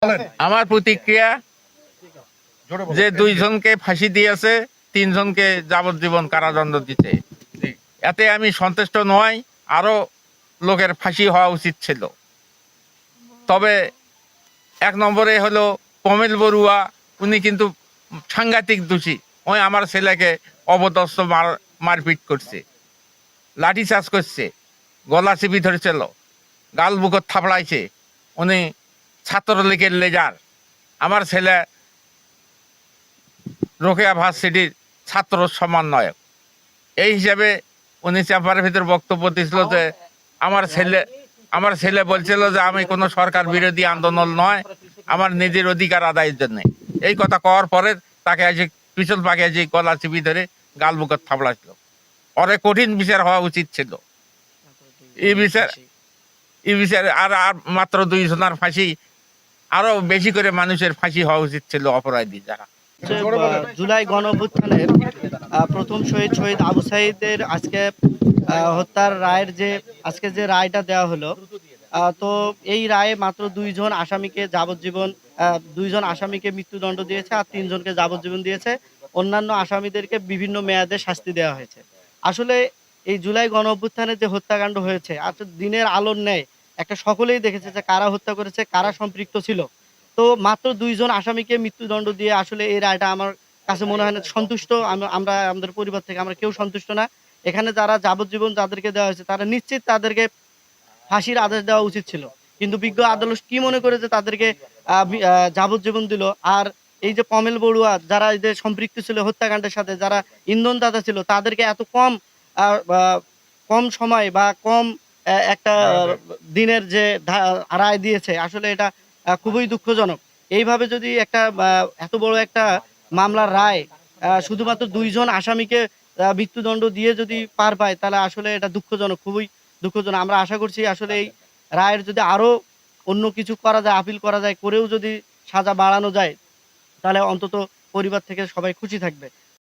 আমার প্রতিক্রিয়া যে দুইজনকে ফাঁসি দিয়েছে, তিনজনকে যাবজ্জীবন কারাদণ্ড দিতে, এতে আমি সন্তুষ্ট নই। আরো লোকের ফাঁসি হওয়া উচিত ছিল। তবে এক নম্বরে হলো কমল বড়ুয়া, উনি কিন্তু সাংঘাতিক দোষী। ওই আমার ছেলেকে অপদস্থ মারপিট করছে, লাঠিচার্জ করছে, গলা চিপি ধরেছিল, গাল বুকত থাপড়াইছে। উনি ছাত্রলীগের লেজার। আমার ছেলে রোকেয়া ভার্সিটির ছাত্র সমন্বয়ক। এই হিসাবে উনি চেম্বারের ভিতর বক্তব্য দিয়েছিল যে আমার ছেলে বলছিল যে আমি কোনো সরকার বিরোধী আন্দোলন নয়, আমার নিজের অধিকার আদায়ের জন্য। এই কথা কওয়ার পরে তাকে আজ পিছল পাকে যে গলা চিপি ধরে গাল বুকত থাপড়াইছিল। অরে কঠিন বিচার হওয়া উচিত ছিল। এই বিচার আর মাত্র 2 জনের ফাঁসি, আরো বেশি করে মানুষের ফাঁসি হওয়া উচিত ছিল অপরাধী যারা। জুলাই গণ অভ্যুত্থানের প্রথম শহীদ আবু সাঈদের আজকে হত্যার রায়ের আজকে যে রায়টা দেওয়া হলো, তো এই রায়ে মাত্র 2 জন আসামিকে যাবজ্জীবন, 2 জন আসামিকে মৃত্যুদণ্ড দিয়েছে আর 3 জনকে যাবজ্জীবন দিয়েছে। অন্যান্য আসামিদেরকে বিভিন্ন মেয়াদে শাস্তি দেওয়া হয়েছে। আসলে এই জুলাই গণ অভ্যুত্থানে যে হত্যাকাণ্ড হয়েছে, দিনের আলোর ন্যায় একটা সকলেই দেখেছে যে কারা হত্যা করেছে, কারা সম্পৃক্ত ছিল। তো মাত্র 2 জন আসামিকে মৃত্যুদণ্ড দিয়ে আসলে এই রায়টা আমার কাছে মনে হয় না সন্তুষ্ট। আমরা আমাদের পরিবার থেকে আমরা কেউ সন্তুষ্ট না। এখানে যারা যাবজ্জীবন যাদেরকে দেওয়া হয়েছে তারা নিশ্চিত তাদেরকে ফাঁসির আদেশ দেওয়া উচিত ছিল। কিন্তু বিজ্ঞ আদালত কি মনে করে যে তাদেরকে যাবজ্জীবন দিল। আর এই যে কমল বড়ুয়া যারা এদের সম্পৃক্ত ছিল হত্যাকাণ্ডের সাথে, যারা ইন্ধনদাতা ছিল, তাদেরকে এত কম সময় বা কম একটা দিনের যে রায় দিয়েছে, আসলে এটা খুবই দুঃখজনক। এইভাবে যদি একটা এত বড় একটা মামলার রায় শুধুমাত্র 2 জন আসামিকে মৃত্যুদণ্ড দিয়ে যদি পার পায়, তাহলে আসলে এটা দুঃখজনক, খুবই দুঃখজনক। আমরা আশা করছি আসলে এই রায়ের যদি আরো অন্য কিছু করা যায়, আপিল করা যায়, করেও যদি সাজা বাড়ানো যায়, তাহলে অন্তত পরিবার থেকে সবাই খুশি থাকবে।